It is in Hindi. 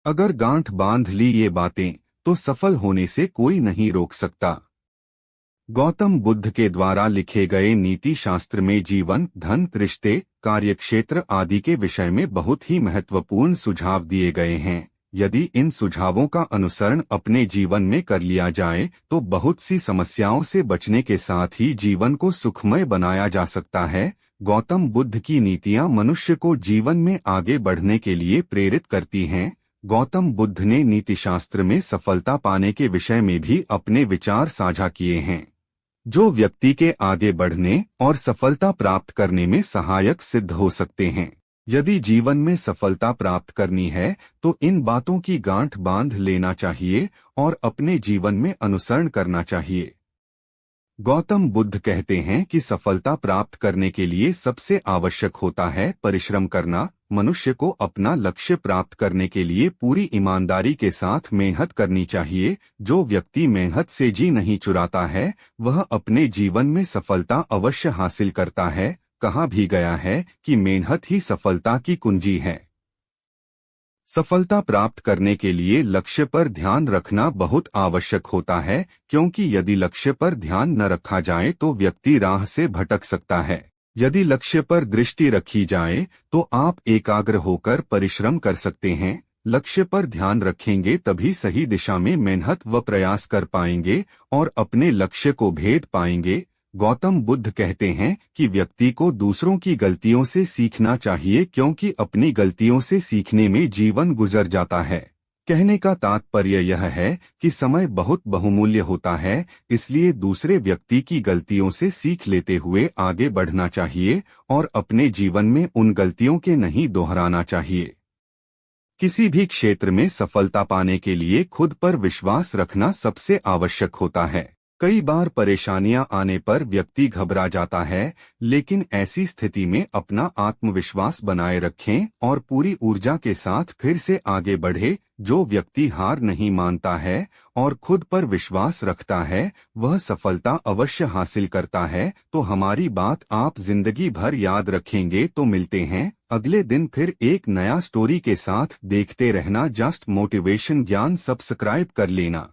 अगर गांठ बांध ली ये बातें तो सफल होने से कोई नहीं रोक सकता। गौतम बुद्ध के द्वारा लिखे गए नीति शास्त्र में जीवन, धन, रिश्ते, कार्यक्षेत्र आदि के विषय में बहुत ही महत्वपूर्ण सुझाव दिए गए हैं। यदि इन सुझावों का अनुसरण अपने जीवन में कर लिया जाए तो बहुत सी समस्याओं से बचने के साथ ही जीवन को सुखमय बनाया जा सकता है। गौतम बुद्ध की नीतियां मनुष्य को जीवन में आगे बढ़ने के लिए प्रेरित करती हैं। गौतम बुद्ध ने नीतिशास्त्र में सफलता पाने के विषय में भी अपने विचार साझा किए हैं, जो व्यक्ति के आगे बढ़ने और सफलता प्राप्त करने में सहायक सिद्ध हो सकते हैं। यदि जीवन में सफलता प्राप्त करनी है तो इन बातों की गांठ बांध लेना चाहिए और अपने जीवन में अनुसरण करना चाहिए। गौतम बुद्ध कहते हैं कि सफलता प्राप्त करने के लिए सबसे आवश्यक होता है परिश्रम करना। मनुष्य को अपना लक्ष्य प्राप्त करने के लिए पूरी ईमानदारी के साथ मेहनत करनी चाहिए। जो व्यक्ति मेहनत से जी नहीं चुराता है वह अपने जीवन में सफलता अवश्य हासिल करता है। कहा भी गया है कि मेहनत ही सफलता की कुंजी है। सफलता प्राप्त करने के लिए लक्ष्य पर ध्यान रखना बहुत आवश्यक होता है, क्योंकि यदि लक्ष्य पर ध्यान न रखा जाए तो व्यक्ति राह से भटक सकता है। यदि लक्ष्य पर दृष्टि रखी जाए तो आप एकाग्र होकर परिश्रम कर सकते हैं। लक्ष्य पर ध्यान रखेंगे तभी सही दिशा में मेहनत व प्रयास कर पाएंगे और अपने लक्ष्य को भेद पाएंगे। गौतम बुद्ध कहते हैं कि व्यक्ति को दूसरों की गलतियों से सीखना चाहिए, क्योंकि अपनी गलतियों से सीखने में जीवन गुजर जाता है। कहने का तात्पर्य यह है कि समय बहुत बहुमूल्य होता है, इसलिए दूसरे व्यक्ति की गलतियों से सीख लेते हुए आगे बढ़ना चाहिए और अपने जीवन में उन गलतियों के नहीं दोहराना चाहिए। किसी भी क्षेत्र में सफलता पाने के लिए खुद पर विश्वास रखना सबसे आवश्यक होता है। कई बार परेशानियां आने पर व्यक्ति घबरा जाता है, लेकिन ऐसी स्थिति में अपना आत्मविश्वास बनाए रखें और पूरी ऊर्जा के साथ फिर से आगे बढ़े। जो व्यक्ति हार नहीं मानता है और खुद पर विश्वास रखता है वह सफलता अवश्य हासिल करता है। तो हमारी बात आप जिंदगी भर याद रखेंगे। तो मिलते हैं अगले दिन फिर एक नया स्टोरी के साथ। देखते रहना जस्ट मोटिवेशन ज्ञान, सब्सक्राइब कर लेना।